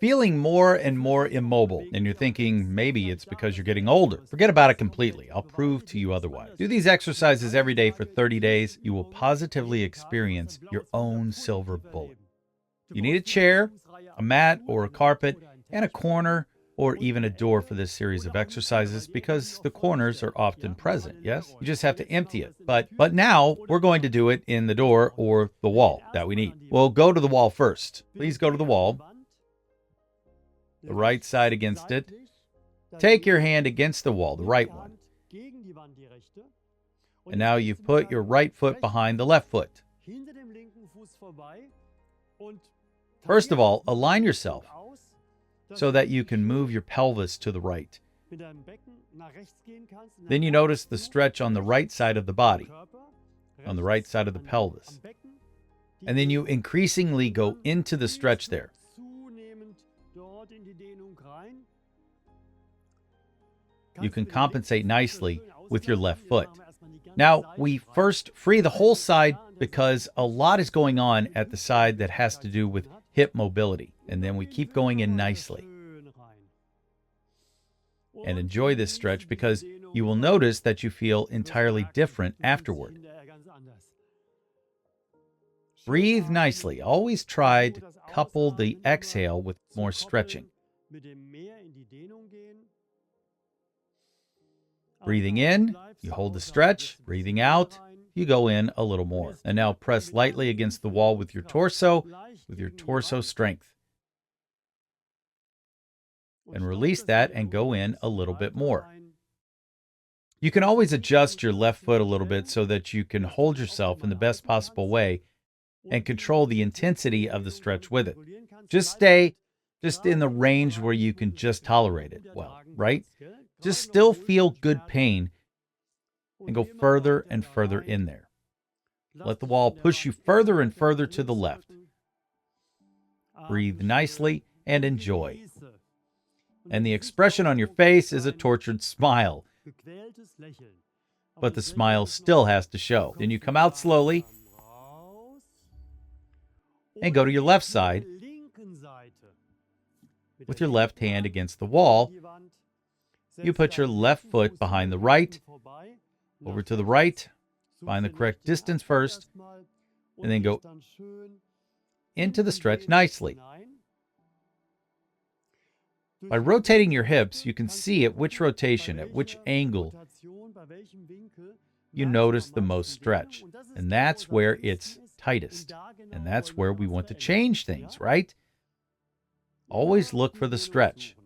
feeling more and more immobile, and you're thinking maybe it's because you're getting older. Forget about it completely. I'll prove to you otherwise. Do these exercises every day for 30 days. You will positively experience your own silver bullet. You need a chair, a mat or a carpet, and a corner or even a door for this series of exercises because the corners are often present, yes? You just have to empty it. But now we're going to do it in the door or the wall that we need. We'll go to the wall first. Please go to the wall, the right side against it. Take your hand against the wall, the right one. And now you've put your right foot behind the left foot. First of all, align yourself so that you can move your pelvis to the right. Then you notice the stretch on the right side of the body, on the right side of the pelvis. And then you increasingly go into the stretch there. You can compensate nicely with your left foot. Now, we first free the whole side because a lot is going on at the side that has to do with hip mobility. And then we keep going in nicely. And enjoy this stretch because you will notice that you feel entirely different afterward. Breathe nicely. Always try to couple the exhale with more stretching. Breathing in, you hold the stretch. Breathing out, you go in a little more. And now press lightly against the wall with your torso strength. And release that and go in a little bit more. You can always adjust your left foot a little bit so that you can hold yourself in the best possible way and control the intensity of the stretch with it. Just stay in the range where you can just tolerate it well, right? Just still feel good pain and go further and further in there. Let the wall push you further and further to the left. Breathe nicely and enjoy. And the expression on your face is a tortured smile. But the smile still has to show. Then you come out slowly and go to your left side with your left hand against the wall. You put your left foot behind the right, over to the right, find the correct distance first, and then go into the stretch nicely. By rotating your hips, you can see at which rotation, at which angle, you notice the most stretch. And that's where it's tightest. And that's where we want to change things, right? Always look for the stretch.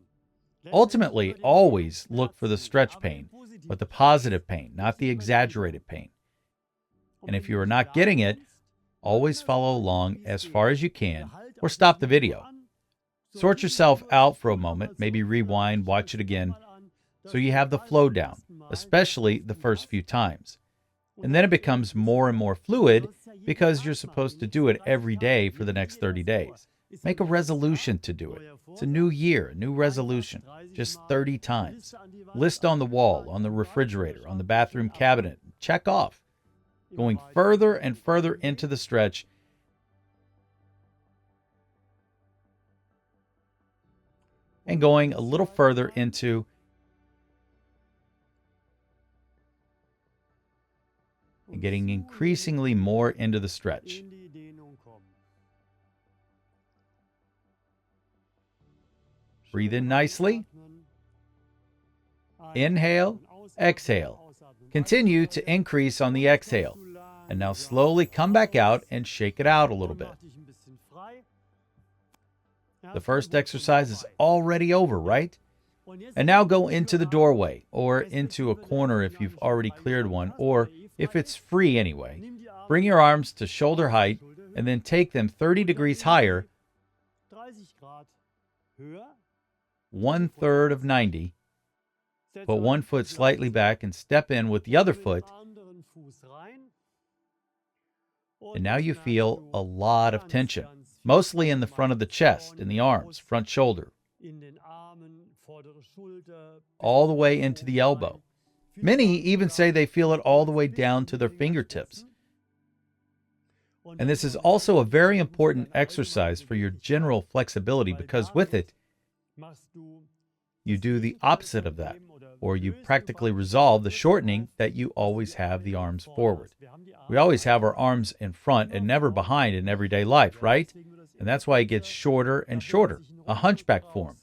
Ultimately, always look for the stretch pain, but the positive pain, not the exaggerated pain. And if you are not getting it, always follow along as far as you can, or stop the video. Sort yourself out for a moment, maybe rewind, watch it again, so you have the flow down, especially the first few times. And then it becomes more and more fluid because you're supposed to do it every day for the next 30 days. Make a resolution to do it. It's a new year, a new resolution, just 30 times. List on the wall, on the refrigerator, on the bathroom cabinet. Check off. Going further and further into the stretch. And going a little further into and getting increasingly more into the stretch. Breathe in nicely. Inhale, exhale. Continue to increase on the exhale. And now slowly come back out and shake it out a little bit. The first exercise is already over, right? And now go into the doorway or into a corner if you've already cleared one, or if it's free anyway. Bring your arms to shoulder height and then take them 30 degrees higher, 1/3 of 90. Put one foot slightly back and step in with the other foot. And now you feel a lot of tension, mostly in the front of the chest, in the arms, front shoulder, all the way into the elbow. Many even say they feel it all the way down to their fingertips. And this is also a very important exercise for your general flexibility, because with it, you do the opposite of that, or you practically resolve the shortening that you always have the arms forward. We always have our arms in front and never behind in everyday life, right? And that's why it gets shorter and shorter, a hunchback form.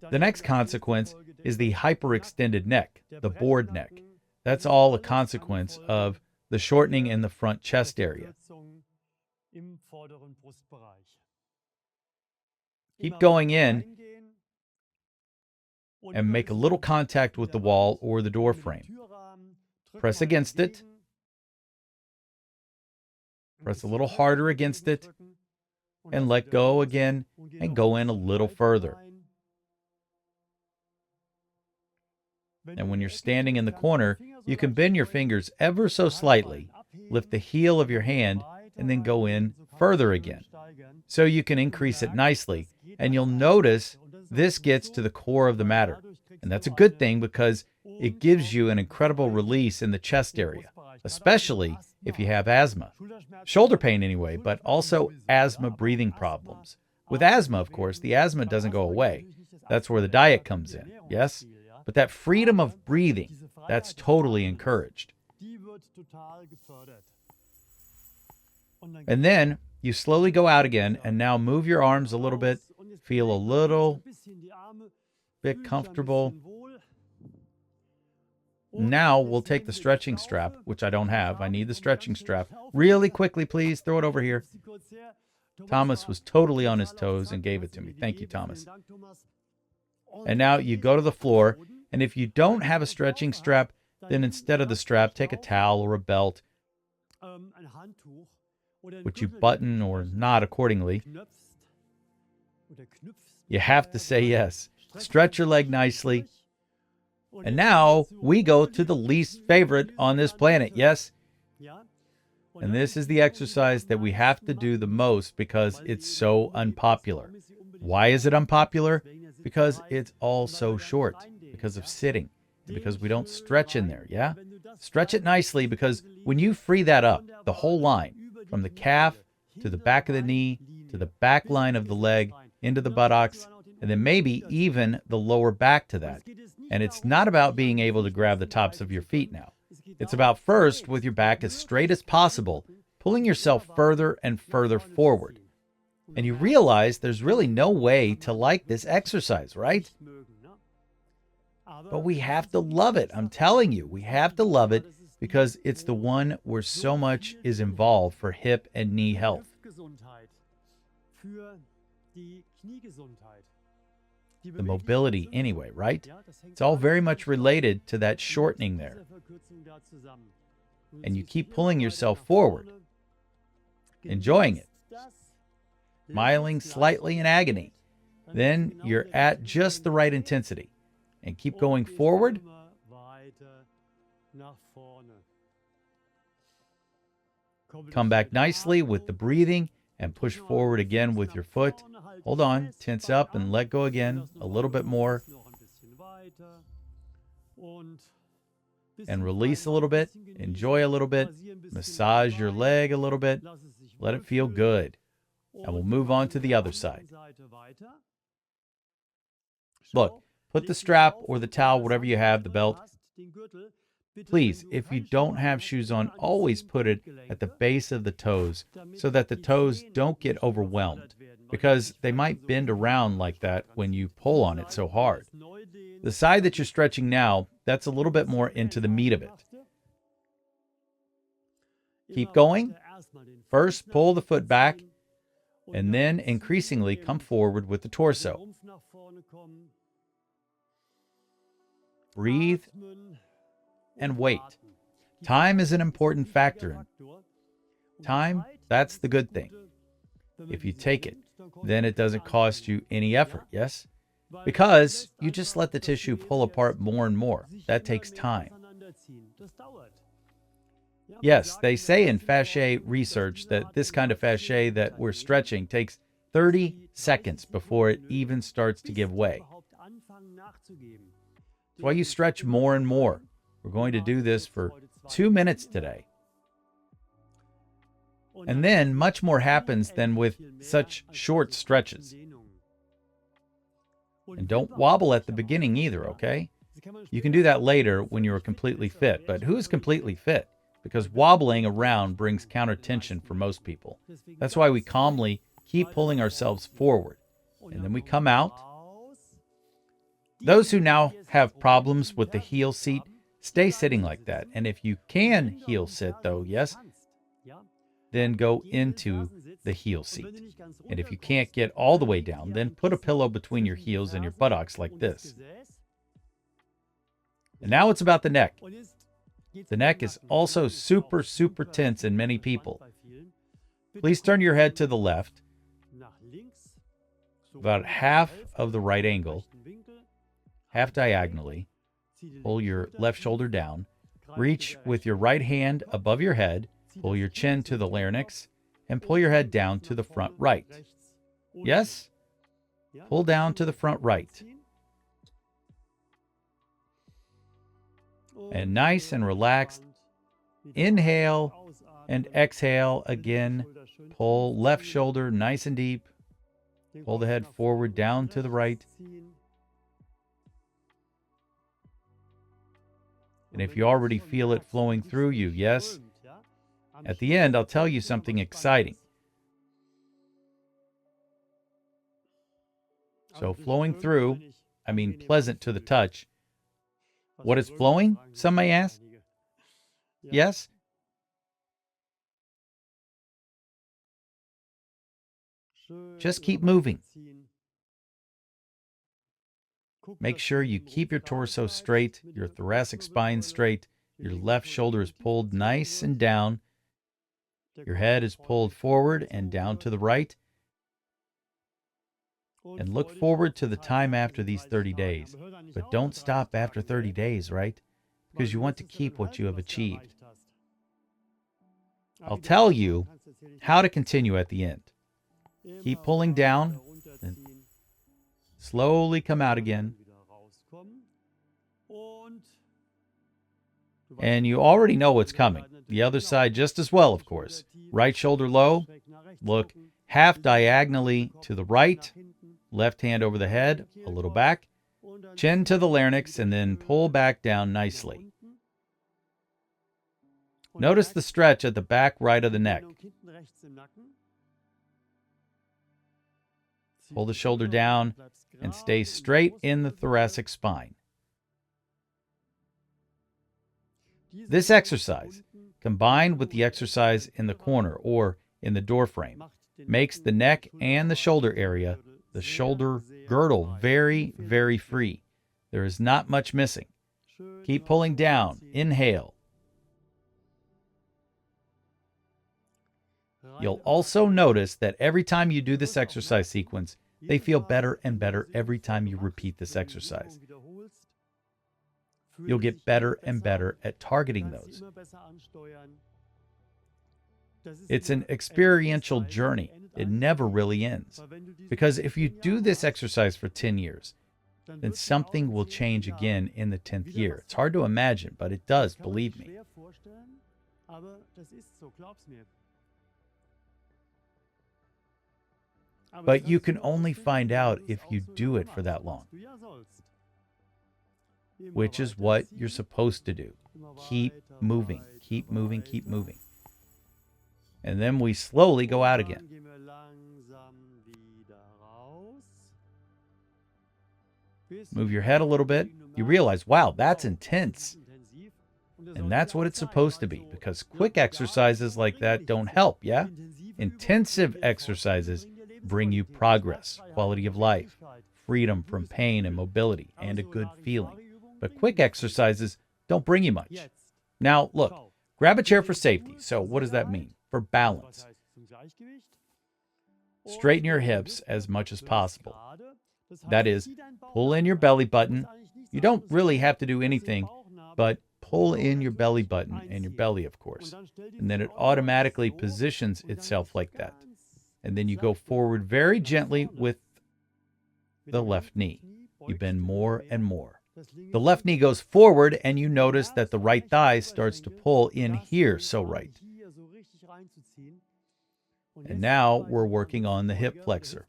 The next consequence is the hyperextended neck, the board neck. That's all a consequence of the shortening in the front chest area. Keep going in and make a little contact with the wall or the door frame. Press against it. Press a little harder against it and let go again and go in a little further. And when you're standing in the corner, you can bend your fingers ever so slightly, lift the heel of your hand, and then go in further again. So you can increase it nicely, and you'll notice this gets to the core of the matter. And that's a good thing because it gives you an incredible release in the chest area, especially if you have asthma. Shoulder pain anyway, but also asthma breathing problems. With asthma, of course, the asthma doesn't go away. That's where the diet comes in, yes? But that freedom of breathing, that's totally encouraged. And then you slowly go out again, and now move your arms a little bit, feel a little bit comfortable. Now we'll take the stretching strap, which I don't have. I need the stretching strap. Really quickly, please, throw it over here. Thomas was totally on his toes and gave it to me. Thank you, Thomas. And now you go to the floor, and if you don't have a stretching strap, then instead of the strap, take a towel or a belt, which you button or knot accordingly. You have to say yes. Stretch your leg nicely. And now we go to the least favorite on this planet, yes? And this is the exercise that we have to do the most because it's so unpopular. Why is it unpopular? Because it's all so short, because of sitting, because we don't stretch in there, yeah? Stretch it nicely, because when you free that up, the whole line, from the calf to the back of the knee, to the back line of the leg, into the buttocks, and then maybe even the lower back to that. And it's not about being able to grab the tops of your feet now. It's about first, with your back as straight as possible, pulling yourself further and further forward. And you realize there's really no way to like this exercise, right? But we have to love it. I'm telling you, we have to love it because it's the one where so much is involved for hip and knee health. The mobility anyway, right? It's all very much related to that shortening there. And you keep pulling yourself forward, enjoying it, smiling slightly in agony. Then you're at just the right intensity. And keep going forward. Come back nicely with the breathing and push forward again with your foot. Hold on, tense up and let go again a little bit more. And release a little bit, enjoy a little bit, massage your leg a little bit, let it feel good. And we'll move on to the other side. Look, put the strap or the towel, whatever you have, the belt. Please, if you don't have shoes on, always put it at the base of the toes so that the toes don't get overwhelmed, because they might bend around like that when you pull on it so hard. The side that you're stretching now, that's a little bit more into the meat of it. Keep going. First, pull the foot back, and then increasingly come forward with the torso. Breathe and wait. Time is an important factor. Time, that's the good thing. If you take it, then it doesn't cost you any effort, yes? Because you just let the tissue pull apart more and more. That takes time. Yes, they say in fascia research that this kind of fascia that we're stretching takes 30 seconds before it even starts to give way. That's why you stretch more and more. We're going to do this for 2 minutes today. And then much more happens than with such short stretches. And don't wobble at the beginning either, okay? You can do that later when you are completely fit. But who is completely fit? Because wobbling around brings counter-tension for most people. That's why we calmly keep pulling ourselves forward. And then we come out. Those who now have problems with the heel seat, stay sitting like that. And if you can heel sit, though, yes, then go into the heel seat. And if you can't get all the way down, then put a pillow between your heels and your buttocks like this. And now it's about the neck. The neck is also super, super tense in many people. Please turn your head to the left, about half of the right angle, half diagonally. Pull your left shoulder down. Reach with your right hand above your head. Pull your chin to the larynx and pull your head down to the front right. Yes? Pull down to the front right. And nice and relaxed. Inhale and exhale again. Pull left shoulder nice and deep. Pull the head forward down to the right. And if you already feel it flowing through you, yes? At the end, I'll tell you something exciting. So flowing through, I mean pleasant to the touch. What is flowing, some may ask? Yes? Just keep moving. Make sure you keep your torso straight, your thoracic spine straight, your left shoulder is pulled nice and down, your head is pulled forward and down to the right, and look forward to the time after these 30 days. But don't stop after 30 days, right? Because you want to keep what you have achieved. I'll tell you how to continue at the end. Keep pulling down and slowly come out again. And you already know what's coming. The other side just as well, of course. Right shoulder low. Look half diagonally to the right. Left hand over the head, a little back. Chin to the larynx, and then pull back down nicely. Notice the stretch at the back right of the neck. Pull the shoulder down and stay straight in the thoracic spine. This exercise, combined with the exercise in the corner or in the door frame, makes the neck and the shoulder area, the shoulder girdle, very, very free. There is not much missing. Keep pulling down. Inhale. You'll also notice that every time you do this exercise sequence, they feel better and better every time you repeat this exercise. You'll get better and better at targeting those. It's an experiential journey. It never really ends. Because if you do this exercise for 10 years, then something will change again in the 10th year. It's hard to imagine, but it does, believe me. But you can only find out if you do it for that long, which is what you're supposed to do. Keep moving, keep moving, keep moving. And then we slowly go out again. Move your head a little bit. You realize, wow, that's intense. And that's what it's supposed to be, because quick exercises like that don't help, yeah? Intensive exercises bring you progress, quality of life, freedom from pain and mobility, and a good feeling. But quick exercises don't bring you much. Now, look, grab a chair for safety. So what does that mean? For balance. Straighten your hips as much as possible. That is, pull in your belly button. You don't really have to do anything, but pull in your belly button and your belly, of course. And then it automatically positions itself like that. And then you go forward very gently with the left knee. You bend more and more. The left knee goes forward, and you notice that the right thigh starts to pull in here, so right. And now we're working on the hip flexor.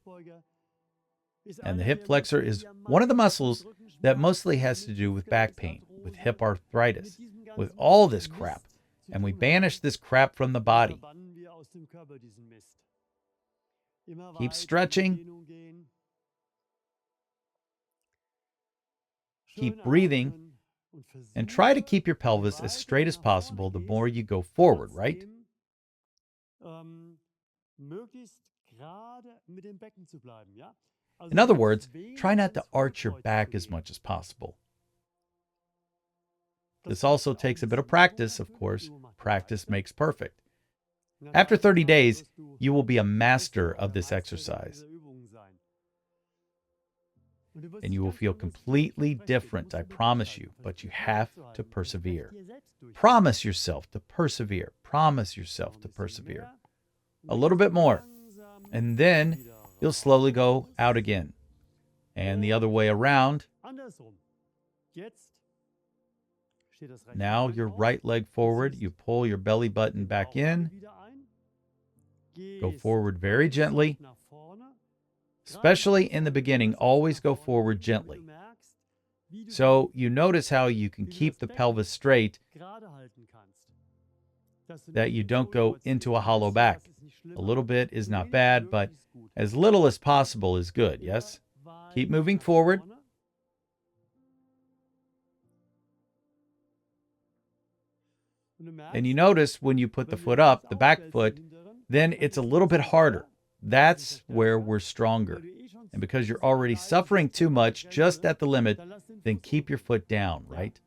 And the hip flexor is one of the muscles that mostly has to do with back pain, with hip arthritis, with all this crap. And we banish this crap from the body. Keep stretching. Keep breathing. And try to keep your pelvis as straight as possible the more you go forward, right? In other words, try not to arch your back as much as possible. This also takes a bit of practice, of course. Practice makes perfect. After 30 days, you will be a master of this exercise. And you will feel completely different, I promise you, but you have to persevere. Promise yourself to persevere. Promise yourself to persevere. A little bit more, and then you'll slowly go out again. And the other way around. Now your right leg forward, you pull your belly button back in. Go forward very gently. Especially in the beginning, always go forward gently. So you notice how you can keep the pelvis straight, that you don't go into a hollow back. A little bit is not bad, but as little as possible is good, yes? Keep moving forward. And you notice when you put the foot up, the back foot, then it's a little bit harder. That's where we're stronger. And because you're already suffering too much just at the limit, then keep your foot down, right?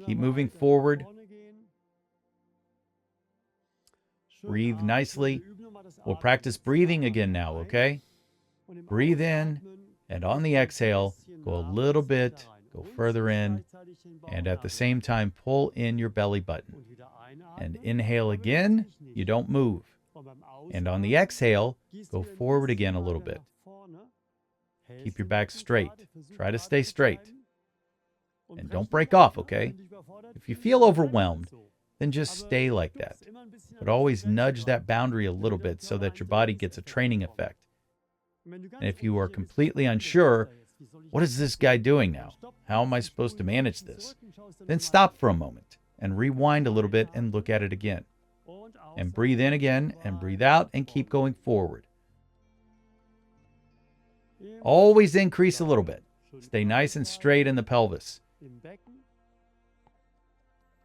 Keep moving forward. Breathe nicely. We'll practice breathing again now, okay? Breathe in, and on the exhale, go a little bit, go further in, and at the same time, pull in your belly button. And inhale again, you don't move. And on the exhale, go forward again a little bit. Keep your back straight. Try to stay straight. And don't break off, okay? If you feel overwhelmed, then just stay like that. But always nudge that boundary a little bit so that your body gets a training effect. And if you are completely unsure, what is this guy doing now? How am I supposed to manage this? Then stop for a moment and rewind a little bit and look at it again. And breathe in again and breathe out and keep going forward. Always increase a little bit. Stay nice and straight in the pelvis.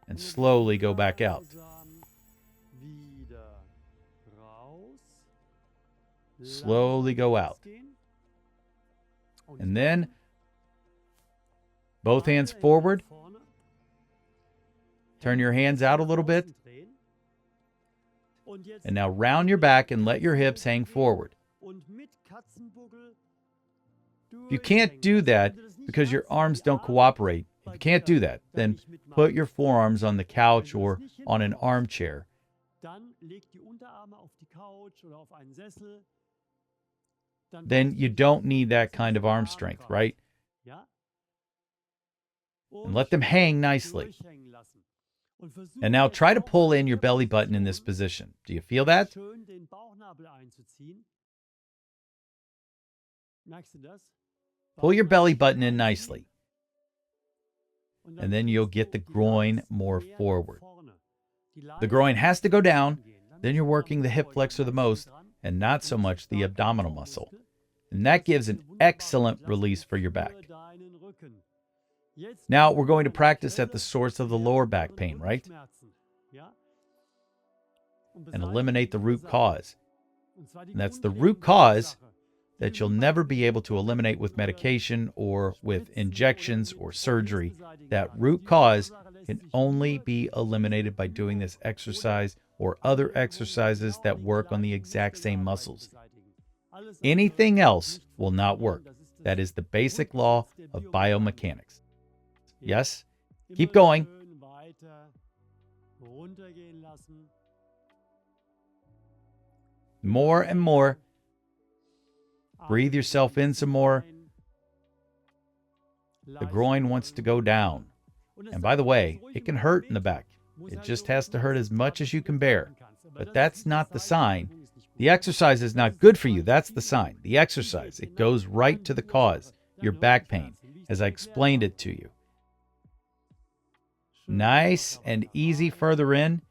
And slowly go back out. Slowly go out. And then both hands forward. Turn your hands out a little bit. And now round your back and let your hips hang forward. If you can't do that because your arms don't cooperate, if you can't do that, then put your forearms on the couch or on an armchair. Then you don't need that kind of arm strength, right? And let them hang nicely. And now try to pull in your belly button in this position. Do you feel that? Pull your belly button in nicely. And then you'll get the groin more forward. The groin has to go down, then you're working the hip flexor the most, and not so much the abdominal muscle. And that gives an excellent release for your back. Now we're going to practice at the source of the lower back pain, right? And eliminate the root cause. And that's the root cause that you'll never be able to eliminate with medication or with injections or surgery. That root cause can only be eliminated by doing this exercise or other exercises that work on the exact same muscles. Anything else will not work. That is the basic law of biomechanics. Yes? Keep going. More and more. Breathe yourself in some more. The groin wants to go down. And by the way, it can hurt in the back. It just has to hurt as much as you can bear. but that's not the sign. The exercise is not good for you. That's the sign. The exercise, it goes right to the cause, your back pain, as I explained it to you. Nice and easy further in.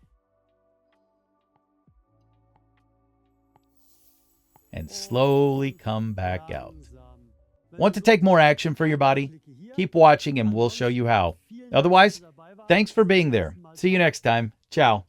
And slowly come back out. Want to take more action for your body? Keep watching and we'll show you how. Otherwise, thanks for being there. See you next time. Ciao.